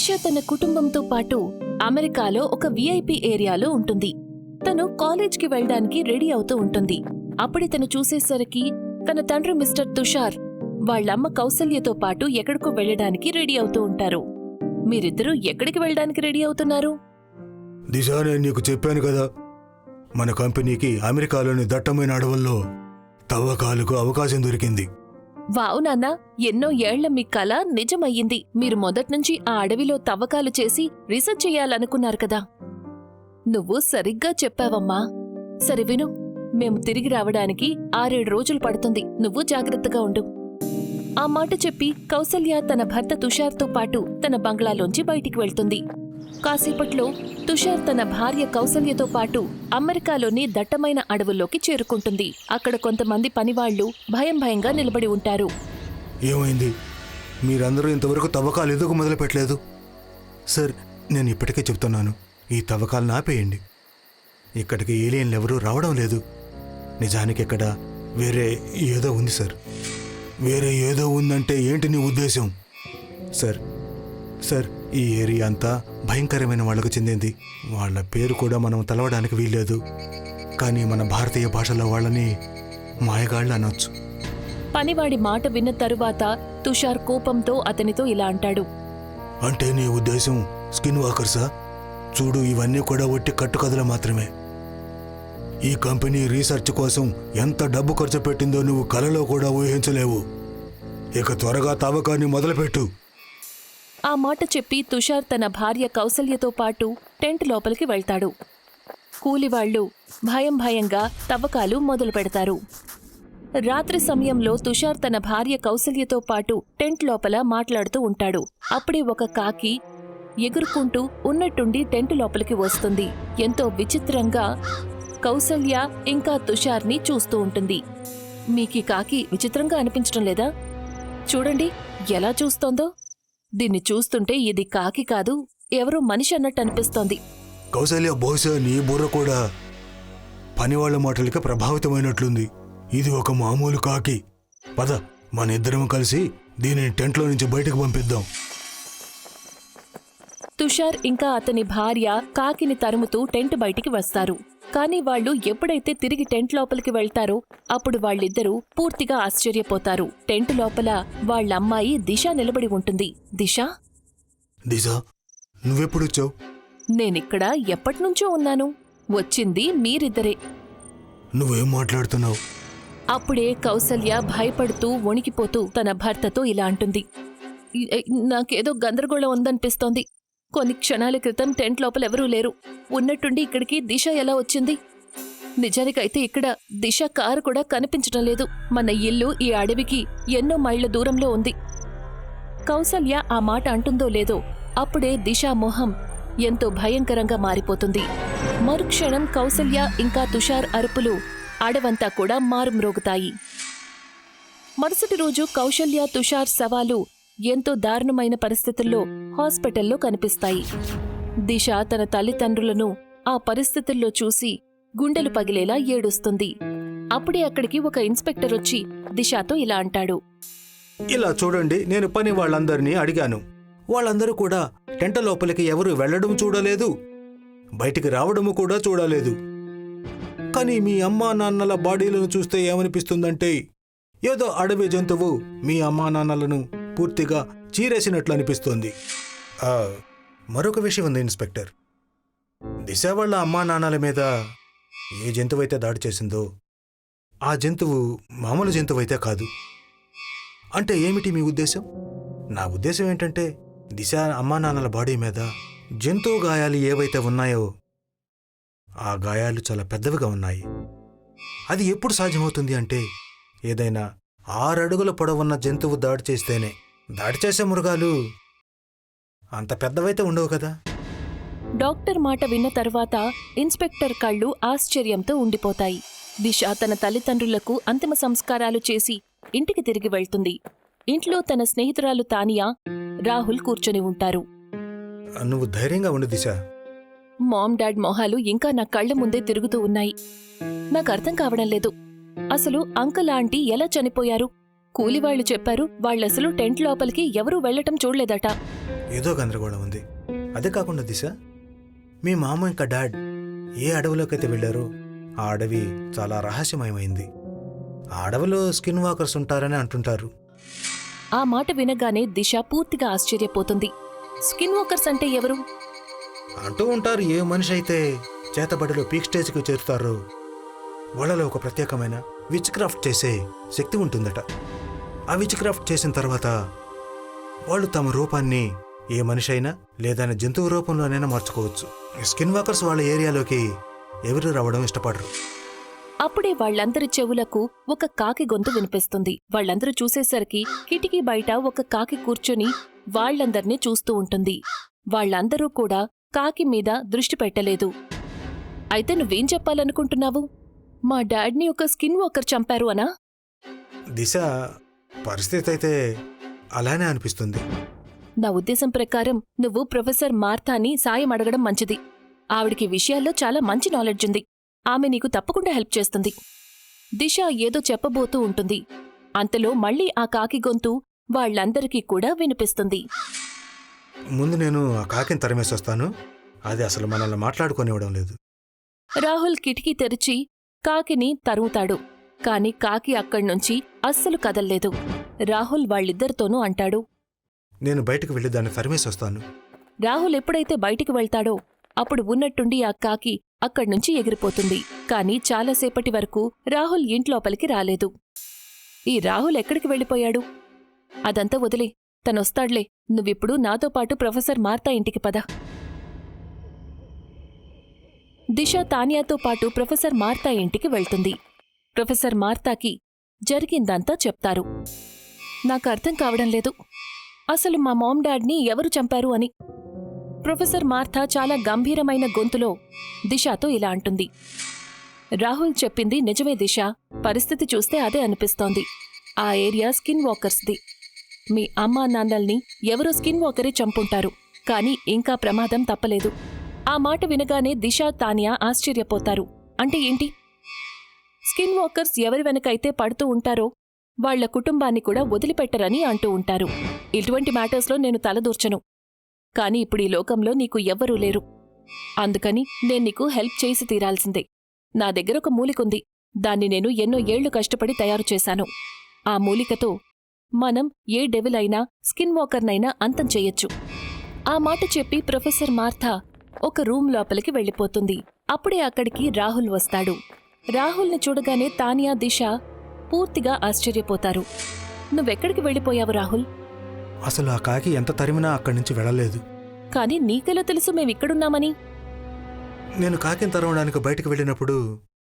దిశ తన కుటుంబంతో పాటు అమెరికాలో ఒక విఐపి ఏరియాలో ఉంటుంది. తను కాలేజ్కి వెళ్లడానికి రెడీ అవుతూ ఉంటుంది. అప్పుడే తను చూసేసరికి తన తండ్రి మిస్టర్ తుషార్ వాళ్ళమ్మ కౌసల్యతో పాటు ఎక్కడికో వెళ్లడానికి రెడీ అవుతూ ఉంటారు. మీరిద్దరూ ఎక్కడికి వెళ్లడానికి రెడీ అవుతున్నారు? దిశా, నేను నీకు చెప్పాను కదా, మన కంపెనీకి అమెరికాలోని దట్టమైన అడవుల్లో తవ్వకాలకు అవకాశం దొరికింది. వావ్ నాన్న, ఎన్నో ఏళ్ల మీ కల నిజమయ్యింది. మీరు మొదట్నుంచి ఆ అడవిలో తవ్వకాలు చేసి రీసెర్చ్ చేయాలనుకున్నారు కదా. నువ్వు సరిగ్గా చెప్పావమ్మా. సరే విను, మేము తిరిగి రావడానికి 6-7 రోజులు పడుతుంది. నువ్వు జాగ్రత్తగా ఉండు. ఆ మాట చెప్పి కౌసల్య తన భర్త తుషార్తో పాటు తన బంగ్లాలోంచి బయటికి వెళ్తుంది. కాసేపట్లో తుషార్ తన భార్య కౌసల్యతో పాటు అమెరికాలోని దట్టమైన అడవుల్లోకి చేరుకుంటుంది. అక్కడ కొంతమంది పనివాళ్లు భయంగా నిలబడి ఉంటారు. ఏమైంది? మీరందరూ ఇంతవరకు తవ్వకాలు ఎందుకు మొదలుపెట్టలేదు? సార్, నేను ఇప్పటికే చెప్తున్నాను, ఈ తవ్వకాలను ఆపేయండి. ఇక్కడికి ఏలియన్లు ఎవరూ రావడం లేదు. నిజానికి ఇక్కడ వేరే ఏదో ఉంది సార్. వేరే ఏదో ఉందంటే ఏంటి నీ ఉద్దేశం? సార్, ఈ ఏరియా అంతా భయంకరమైన వాళ్లకు చెందింది. వాళ్ళ పేరు కూడా మనం తెలవడానికి వీల్లేదు. కానీ మన భారతీయ భాషలో వాళ్ళని మాయగాళ్ళు అనొచ్చు. పనివాడి మాట విన్న తరువాత తుషార్ కోపంతో అతనితో ఇలా అంటాడు. అంటే నీ ఉద్దేశం స్కిన్ వాకర్సా? చూడు, ఇవన్నీ కూడా ఒట్టి కట్టుకథలు మాత్రమే. ఈ కంపెనీ రీసెర్చ్ కోసం ఎంత డబ్బు ఖర్చు పెట్టిందో నువ్వు కలలో కూడా ఊహించలేవు. ఇక త్వరగా తవ్వకాన్ని మొదలుపెట్టు. ఆ మాట చెప్పి తుషార్ తన భార్య కౌసల్యతో పాటు టెంట్ లోపలికి వెళ్తాడు. కూలివాళ్లు భయంగా తవ్వకాలు మొదలు పెడతారు. రాత్రి సమయంలో తుషార్ తన భార్య కౌసల్యతో పాటు టెంట్ లోపల మాట్లాడుతూ ఉంటాడు. అప్పుడే ఒక కాకి ఎగురుకుంటూ ఉన్నట్టుండి టెంట్ లోపలికి వస్తుంది. ఎంతో విచిత్రంగా కౌసల్య ఇంకా తుషార్ని చూస్తూ ఉంటుంది. మీకీ కాకి విచిత్రంగా అనిపించడం లేదా? చూడండి ఎలా చూస్తోందో. దీన్ని చూస్తుంటే ఇది కాకి కాదు, ఎవరో మనిషి అన్నట్టు అనిపిస్తోంది. కౌసల్య, బహుశా నీ బుర్ర కూడా పనివాళ్ల మాటలకి ప్రభావితమైనట్లుంది. ఇది ఒక మామూలు కాకి. పద, మన ఇద్దరం కలిసి దీనిని టెంట్లో నుంచి బయటకు పంపిద్దాం. తుషార్ ఇంకా అతని భార్య కాకిని తరుముతూ టెంట్ బయటికి వస్తారు. కానీ వాళ్ళు ఎప్పుడైతే తిరిగి టెంట్ లోపలికి వెళ్తారో అప్పుడు వాళ్ళిద్దరూ పూర్తిగా ఆశ్చర్యపోతారు. టెంట్ లోపల వాళ్ళమ్మాయి దిశ నిలబడి ఉంటుంది. దిశ, నువ్వెప్పుడొచ్చావు? నేనిక్కడ ఎప్పటినుంచో ఉన్నాను. వచ్చింది మీరిద్దరే. నువ్వేం మాట్లాడుతున్నావు? అప్పుడే కౌసల్య భయపడుతూ వణికిపోతూ తన భర్తతో ఇలా అంటుంది. నాకేదో గందరగోళం ఉందనిపిస్తోంది. కొన్ని క్షణాల క్రితం టెంట్ లోపల ఎవరూ లేరు. ఉన్నట్టుండి ఇక్కడికి దిశ ఎలా వచ్చింది? నిజానికైతే ఇక్కడ దిశ కారు కూడా కనిపించడం లేదు. మన ఇల్లు ఈ అడవికి ఎన్నో మైళ్ల దూరంలో ఉంది. కౌసల్య ఆ మాట అంటుందో లేదో అప్పుడే దిశ మొహం ఎంతో భయంకరంగా మారిపోతుంది. మరుక్షణం కౌసల్య ఇంకా తుషార్ అరుపులు అడవంతా కూడా మారుమ్రోగుతాయి. మరుసటి రోజు కౌసల్య తుషార్ శవాలు ఎంతో దారుణమైన పరిస్థితుల్లో హాస్పిటల్లో కనిపిస్తాయి. దిశ తన తల్లిదండ్రులను ఆ పరిస్థితుల్లో చూసి గుండెలు పగిలేలా ఏడుస్తుంది. అప్పుడే అక్కడికి ఒక ఇన్స్పెక్టర్ వచ్చి దిశతో ఇలా అంటాడు. ఇలా చూడండి, నేను పని వాళ్ళందరినీ అడిగాను. వాళ్ళందరూ కూడా టెంట లోపలికి ఎవరు వెళ్లడం చూడలేదు, బయటికి రావడము కూడా చూడలేదు. కానీ మీ అమ్మా నాన్నల బాడీలను చూస్తే ఏమనిపిస్తుందంటే ఏదో అడవి జంతువు మీ అమ్మా నాన్నలను పూర్తిగా చీరేసినట్లు అనిపిస్తోంది. మరొక విషయం ఉంది ఇన్స్పెక్టర్. దిశ వాళ్ళ అమ్మా నాన్నల మీద ఏ జంతువైతే దాడి చేసిందో ఆ జంతువు మామూలు జంతువైతే కాదు. అంటే ఏమిటి మీ ఉద్దేశం? నా ఉద్దేశం ఏంటంటే దిశ అమ్మా నాన్నల బాడీ మీద జంతువు గాయాలు ఏవైతే ఉన్నాయో ఆ గాయాలు చాలా పెద్దవిగా ఉన్నాయి. అది ఎప్పుడు సాధ్యమవుతుంది అంటే ఏదైనా 6 అడుగుల పొడవున్న జంతువు దాడి చేస్తేనే. దాడి చేసే మృగాలు అంత పెద్దవైతే ఉండవు కదా. డాక్టర్ మాట విన్న తర్వాత ఇన్స్పెక్టర్ కళ్ళు ఆశ్చర్యంతో ఉండిపోతాయి. దిశ తన తల్లిదండ్రులకు అంతిమ సంస్కారాలు చేసి ఇంటికి తిరిగి వెళ్తుంది. ఇంట్లో తన స్నేహితురాలు తానియా, రాహుల్ కూర్చొని ఉంటారు. నువ్వు ధైర్యంగా ఉండు దిశ. మామ్ డాడ్ మొహాలు ఇంకా నా కళ్ల ముందే తిరుగుతూ ఉన్నాయి. నాకు అర్థం కావడం లేదు. అసలు అంకుల్ ఆంటీ ఎలా చనిపోయారు? కూలివాళ్లు చెప్పారు వాళ్ళసలు టెంట్ లోపలికి ఎవరూ వెళ్లటం చూడలేదట. ఏదో గందరగోళం ఉంది. అదే కాకుండా దిశ, మీ మామ ఇంకా డాడ్ ఏ అడవిలోకైతే వెళ్ళారో ఆ అడవి చాలా రహస్యమయమైంది. ఆ అడవిలో స్కిన్ వాకర్స్ ఉంటారని అంటుంటారు. ఆ మాట వినగానే దిశ పూర్తిగా ఆశ్చర్యపోతుంది. స్కిన్ వాకర్స్ అంటే ఎవరు? అంటూ ఉంటారు, ఏ మనిషి అయితే చేతబడిలో పీక్ స్టేజ్కి చేరుతారో వాళ్ళలో ఒక ప్రత్యేకమైన విచ్ క్రాఫ్ట్ చేసే శక్తి ఉంటుందట. ఆ విచ్ క్రాఫ్ట్ చేసిన తర్వాత వాళ్ళు తమ రూపాన్ని ఏ మనిషి అయినా లేదా జంతువు రూపంలోనైనా మార్చుకోవచ్చు. స్కిన్ వాకర్స్ వాళ్ళ ఏరియాలోకి ఎవరు రావడం ఇష్టపడరు. అప్పుడే వాళ్ళందరి చెవులకు ఒక కాకి గొంతు వినిపిస్తుంది. వాళ్ళందరూ చూసేసరికి కిటికీ బయట ఒక కాకి కూర్చొని వాళ్ళందర్నీ చూస్తూ ఉంటుంది. వాళ్ళందరూ కూడా కాకి మీద దృష్టి పెట్టలేదు. అయితే నువ్వేం చెప్పాలనుకుంటున్నావు? మా డాడ్ని ఒక స్కిన్ వాకర్ చంపారు అనా? దిశ, పరిస్థితి అయితే అలానే అనిపిస్తుంది. నా ఉద్దేశం ప్రకారం నువ్వు ప్రొఫెసర్ మార్తాని సాయం అడగడం మంచిది. ఆవిడికి విషయాల్లో చాలా మంచి నాలెడ్జ్ ఉంది. ఆమె నీకు తప్పకుండా హెల్ప్ చేస్తుంది. దిశ ఏదో చెప్పబోతూ ఉంటుంది. అంతలో మళ్ళీ ఆ కాకి గొంతు వాళ్ళందరికీ కూడా వినిపిస్తుంది. ముందు నేను ఆ కాకిని తరిమేసొస్తాను. అది అసలు మనల్ని మాట్లాడుకోనివ్వడం లేదు. రాహుల్ కిటికీ తెరిచి కాకిని తరుముతాడు. కాని కాకి అక్కడ్నుంచి అస్సలు కదల్లేదు. రాహుల్ వాళ్ళిద్దరితోనూ అంటాడు, నేను బయటకు వెళ్ళి దాన్ని తరిమేసొస్తాను. రాహుల్ ఎప్పుడైతే బయటికి వెళ్తాడో అప్పుడు ఉన్నట్టుండి ఆ కాకి అక్కడ్నుంచి ఎగిరిపోతుంది. కాని చాలాసేపటి వరకు రాహుల్ ఇంట్లోపలికి రాలేదు. ఈ రాహుల్ ఎక్కడికి వెళ్ళిపోయాడు? అదంతా వదిలే, తనొస్తాడ్లే. నువ్విప్పుడు నాతో పాటు ప్రొఫెసర్ మార్తా ఇంటికి పద. దిశ తానియాతో పాటు ప్రొఫెసర్ మార్తా ఇంటికి వెళ్తుంది. ప్రొఫెసర్ మార్తాకి జరిగిందంతా చెప్తారు. నాకు అర్థం కావడం లేదు, అసలు మా మామ్ డాడ్ని ఎవరు చంపారు అని. ప్రొఫెసర్ మార్తా చాలా గంభీరమైన గొంతులో దిశాతో ఇలా అంటుంది. రాహుల్ చెప్పింది నిజమే దిశ. పరిస్థితి చూస్తే అదే అనిపిస్తోంది. ఆ ఏరియా స్కిన్ వాకర్స్ది. మీ అమ్మా నాన్నల్ని ఎవరో స్కిన్ వాకరే చంపుంటారు. కాని ఇంకా ప్రమాదం తప్పలేదు. ఆ మాట వినగానే దిశ, తానియా ఆశ్చర్యపోతారు. అంటే ఏంటి? స్కిన్ వాకర్స్ ఎవరి వెనకైతే పడుతూ ఉంటారో వాళ్ల కుటుంబాన్ని కూడా వదిలిపెట్టరని అంటూ ఉంటారు. ఇటువంటి మ్యాటర్స్లో నేను తలదూర్చను. కాని ఇప్పుడు ఈ లోకంలో నీకు ఎవ్వరూ లేరు. అందుకని నేను నీకు హెల్ప్ చేసి తీరాల్సిందే. నా దగ్గర ఒక మూలికుంది. దాన్ని నేను ఎన్నో ఏళ్లు కష్టపడి తయారు చేశాను. ఆ మూలికతో మనం ఏ డెవిల్ అయినా స్కిన్ వాకర్నైనా అంతం చెయ్యొచ్చు. ఆ మాట చెప్పి ప్రొఫెసర్ మార్తా ఒక రూమ్ లోపలికి వెళ్ళిపోతుంది. అప్పుడే అక్కడికి రాహుల్ వస్తాడు. రాహుల్ని చూడగానే తానియా, దిశ పూర్తిగా ఆశ్చర్యపోతారు. నువ్వెక్కడికి వెళ్ళిపోయావు రాహుల్? అసలు ఆ కాకి ఎంత తరిమినా అక్కడి నుంచి వెళ్ళలేదు. కాని నీకెలా తెలుసు మేమిక్కడున్నామని? నేను కాకిని తరవడానికి బయటకు వెళ్ళినప్పుడు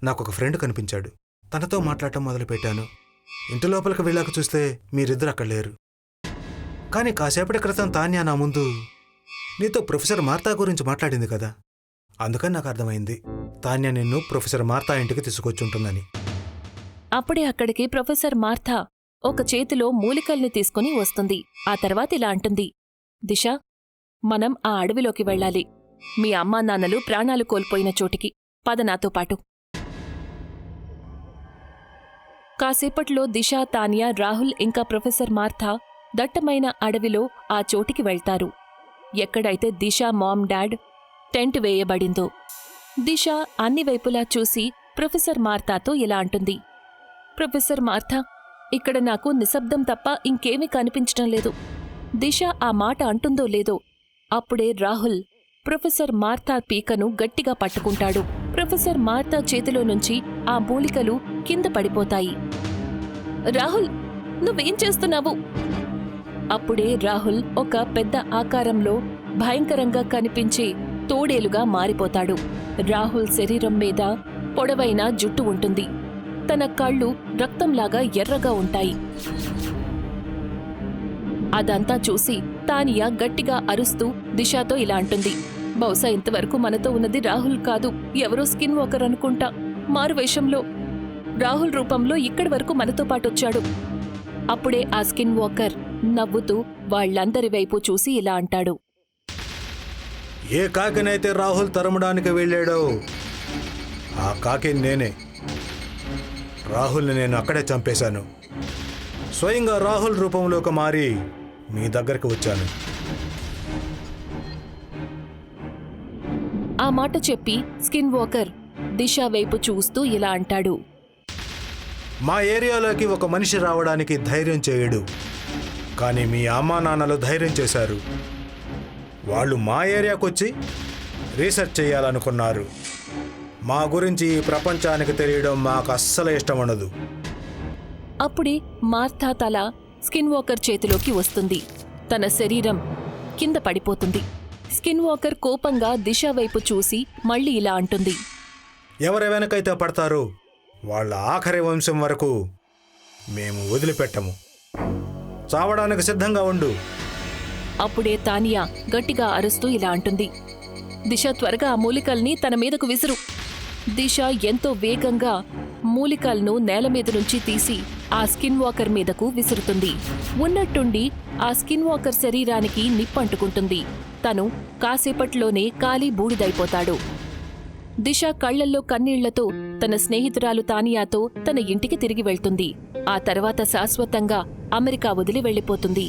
నాకొక ఫ్రెండ్ కనిపించాడు. తనతో మాట్లాడటం మొదలుపెట్టాను. ఇంటి లోపలికి వెళ్ళాక చూస్తే మీరిద్దరు అక్కడ లేరు. కానీ కాసేపటి క్రితం తాన్యా నా ముందు నీతో ప్రొఫెసర్ మార్తా గురించి మాట్లాడింది కదా. అందుకని నాకు అర్థమైంది తాన్యా నిన్ను ప్రొఫెసర్ మార్తా ఇంటికి తీసుకొచ్చుంటుందని. అప్పుడే అక్కడికి ప్రొఫెసర్ మార్తా ఒక చేతిలో మూలికల్ని తీసుకుని వస్తుంది. ఆ తర్వాత ఇలా అంటుంది. దిశ, మనం ఆ అడవిలోకి వెళ్ళాలి. మీ అమ్మా నాన్నలు ప్రాణాలు కోల్పోయిన చోటికి పద నాతో పాటు. కాసేపట్లో దిశ, తానియా, రాహుల్ ఇంకా ప్రొఫెసర్ మార్తా దట్టమైన అడవిలో ఆ చోటికి వెళ్తారు. ఎక్కడైతే దిశ మామ్ డాడ్ టెంట్ వేయబడిందో. దిశ అన్ని వైపులా చూసి ప్రొఫెసర్ మార్తాతో ఇలా అంటుంది. ప్రొఫెసర్ మార్తా, ఇక్కడ నాకు నిశ్శబ్దం తప్ప ఇంకేమీ కనిపించటం లేదు. దిశ ఆ మాట అంటుందో లేదో అప్పుడే రాహుల్ ప్రొఫెసర్ మార్తా పీకను గట్టిగా పట్టుకుంటాడు. ప్రొఫెసర్ మార్తా చేతిలో నుంచి ఆ మూలికలు కింద పడిపోతాయి. రాహుల్, నువ్వేం చేస్తున్నావు? అప్పుడే రాహుల్ ఒక పెద్ద ఆకారంలో భయంకరంగా కనిపించే తోడేలుగా మారిపోతాడు. రాహుల్ శరీరం మీద పొడవైన జుట్టు ఉంటుంది. తన కళ్ళు రక్తంలాగా ఎర్రగా ఉంటాయి. అదంతా చూసి తానియా గట్టిగా అరుస్తూ దిశాతో ఇలా అంటుంది. బహుశా ఇంతవరకు మనతో ఉన్నది రాహుల్ కాదు, ఎవరో స్కిన్ వాకర్ అనుకుంటా. మారువేషంలో రాహుల్ రూపంలో ఇక్కడి వరకు మనతో పాటొచ్చాడు. అప్పుడే ఆ స్కిన్ వాకర్ నవ్వుతూ వాళ్ళందరి వైపు చూసి ఇలా అంటాడు. ఏ కాకినైతే రాహుల్ తరమడానికి వెళ్ళాడో ఆ కాకి నేనే. రాహుల్ని నేను అక్కడే చంపేశాను. స్వయంగా రాహుల్ రూపంలోకి మారి మీ దగ్గరకు వచ్చాను. ఆ మాట చెప్పి స్కిన్ వాకర్ దిశ వైపు చూస్తూ ఇలా అంటాడు. మా ఏరియాలోకి ఒక మనిషి రావడానికి ధైర్యం చేయడు, కానీ మీ అమ్మా నాన్నలు ధైర్యం చేశారు. వాళ్ళు మా ఏరియాకొచ్చి రీసెర్చ్ చేయాలనుకున్నారు. మా గురించి ఈ ప్రపంచానికి తెలియడం మాకు అస్సలు ఇష్టం ఉండదు. అప్పుడే మార్తా తల స్కిన్ వాకర్ చేతిలోకి వస్తుంది. తన శరీరం కింద పడిపోతుంది. స్కిన్ వాకర్ కోపంగా దిశ వైపు చూసి మళ్ళీ ఇలా అంటుంది. ఎవరి వెనకైతే పడతారో వాళ్ళ ఆఖరి వంశం వరకు మేము వదిలిపెట్టము. చావడానికి సిద్ధంగా ఉండు. అప్పుడే తానియా గట్టిగా అరుస్తూ ఇలా అంటుంది. దిశ త్వరగా ఆ మూలికల్ని తన మీదకు విసురు. దిశ ఎంతో వేగంగా మూలికలను నేల మీద నుంచి తీసి ఆ స్కిన్ వాకర్ మీదకు విసురుతుంది. ఉన్నట్టుండి ఆ స్కిన్ వాకర్ శరీరానికి నిప్పంటుకుంటుంది. తను కాసేపట్లోనే కాలి బూడిదైపోతాడు. దిశ కళ్లల్లో కన్నీళ్లతో తన స్నేహితురాలు తానియాతో తన ఇంటికి తిరిగి వెళ్తుంది. ఆ తర్వాత శాశ్వతంగా అమెరికా వదిలి వెళ్లిపోతుంది.